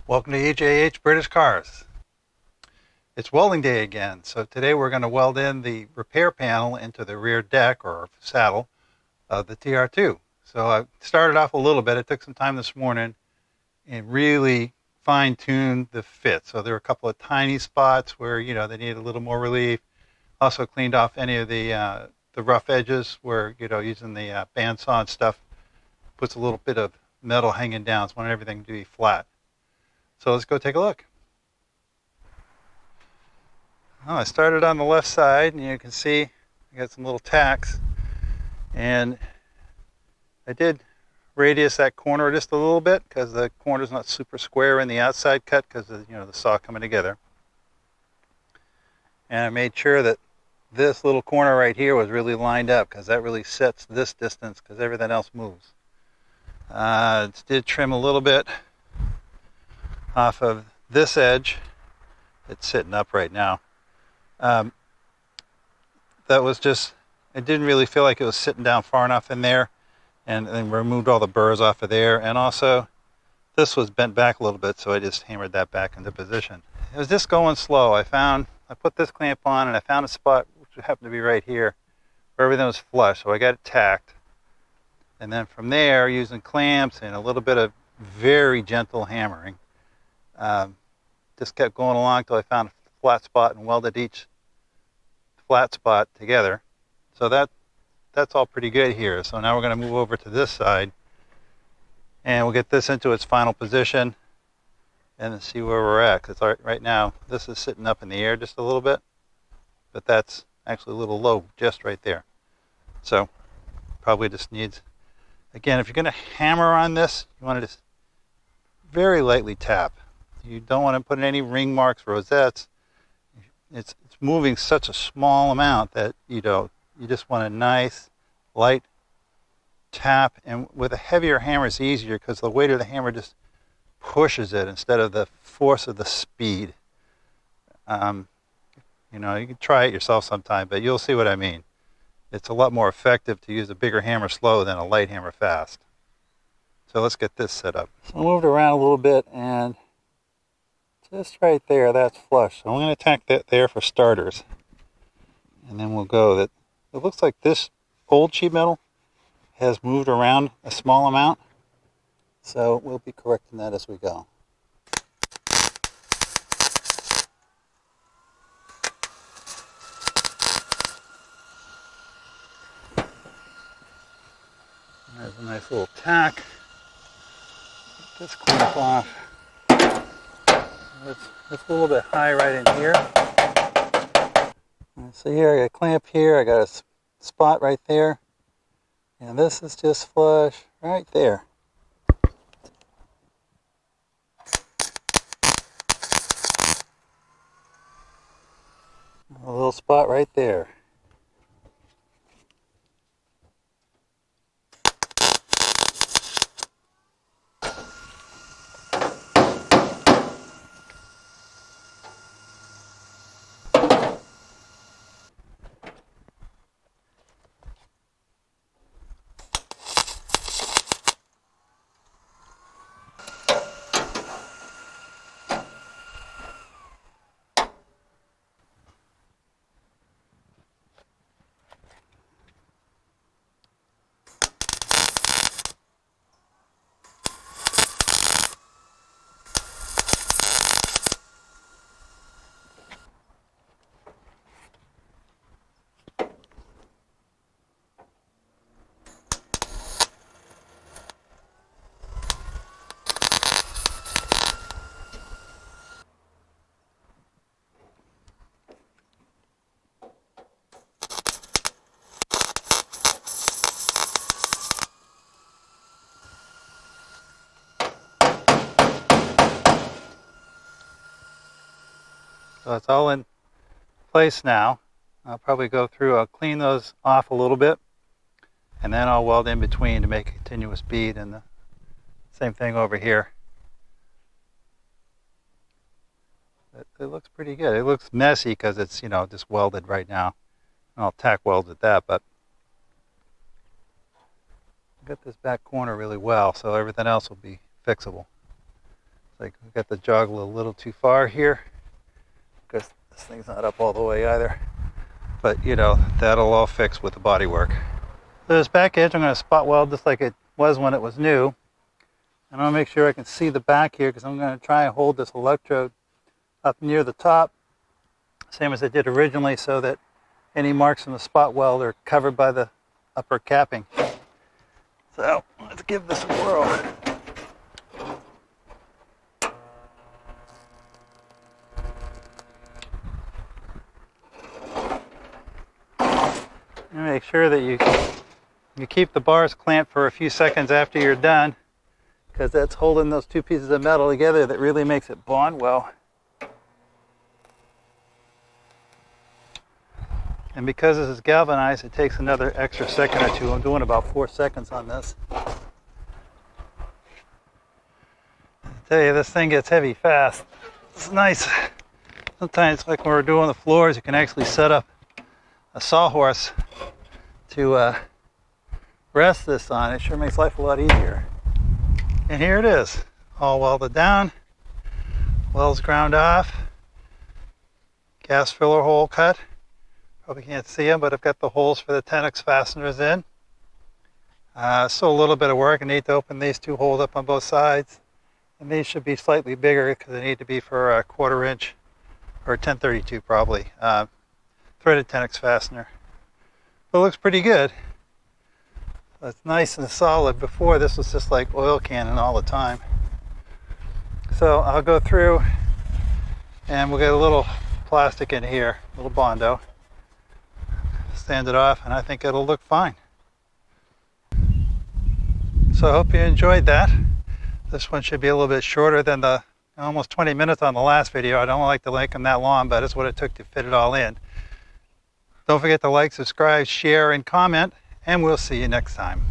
Welcome to EJH British Cars. It's welding day again, so today we're going to weld in the repair panel into the rear deck or saddle of the TR2. So I started off a little bit. It took some time this morning and really fine-tuned the fit. So there were a couple of tiny spots where they needed a little more relief. Also cleaned off any of the rough edges where using the bandsaw and stuff puts a little bit of metal hanging down. So I want everything to be flat. So let's go take a look. Oh, I started on the left side, and you can see I got some little tacks, and I did radius that corner just a little bit because the corner's not super square in the outside cut because of the saw coming together. And I made sure that this little corner right here was really lined up because that really sets this distance because everything else moves. Did trim a little bit off of this edge. It's sitting up right now. That was just, it didn't really feel like it was sitting down far enough in there, and then removed all the burrs off of there. And also this was bent back a little bit, so I just hammered that back into position. It was just going slow. I put this clamp on and I found a spot which happened to be right here where everything was flush, so I got it tacked. And then from there, using clamps and a little bit of very gentle hammering, just kept going along till I found a flat spot and welded each flat spot together. So that's all pretty good here. So now we're going to move over to this side and we'll get this into its final position and see where we're at. Because right now this is sitting up in the air just a little bit, but that's actually a little low just right there. So probably just needs, again, if you're going to hammer on this, you want to just very lightly tap. You don't want to put in any ring marks, rosettes. It's moving such a small amount that you just want a nice light tap, and with a heavier hammer it's easier because the weight of the hammer just pushes it instead of the force of the speed. You can try it yourself sometime, but you'll see what I mean. It's a lot more effective to use a bigger hammer slow than a light hammer fast. So let's get this set up. So I moved around a little bit, and just right there, that's flush. So I'm going to tack that there for starters. And then we'll go that. It looks like this old sheet metal has moved around a small amount. So we'll be correcting that as we go. There's a nice little tack. Get this clamp off. It's a little bit high right in here. So here I got a clamp here, I got a spot right there, and this is just flush right there. A little spot right there. So it's all in place now. I'll probably go through, I'll clean those off a little bit, and then I'll weld in between to make a continuous bead, and the same thing over here. It looks pretty good. It looks messy because it's, just welded right now. I'll tack weld at that, but I got this back corner really well, so everything else will be fixable. Like we got the joggle a little too far here because this thing's not up all the way either. But you know, that'll all fix with the body work. So this back edge I'm going to spot weld just like it was when it was new. And I'll make sure I can see the back here because I'm going to try and hold this electrode up near the top, same as I did originally, so that any marks in the spot weld are covered by the upper capping. So let's give this a whirl. And make sure that you keep the bars clamped for a few seconds after you're done, because that's holding those two pieces of metal together that really makes it bond well. And because this is galvanized, it takes another extra second or two. I'm doing about 4 seconds on this. I tell you, this thing gets heavy fast. It's nice. Sometimes, like when we're doing the floors, you can actually set up a sawhorse to rest this on. It sure makes life a lot easier. And here it is, all welded down, welds ground off, gas filler hole cut. Probably can't see them, but I've got the holes for the 10X fasteners in. So a little bit of work. I need to open these two holes up on both sides. And these should be slightly bigger because they need to be for a 1/4 inch or 1032 probably. Threaded 10X fastener. But it looks pretty good. It's nice and solid. Before, this was just like oil cannon all the time. So I'll go through and we'll get a little plastic in here, a little Bondo. Sand it off, and I think it'll look fine. So I hope you enjoyed that. This one should be a little bit shorter than the almost 20 minutes on the last video. I don't like to make them that long, but it's what it took to fit it all in. Don't forget to like, subscribe, share, and comment, and we'll see you next time.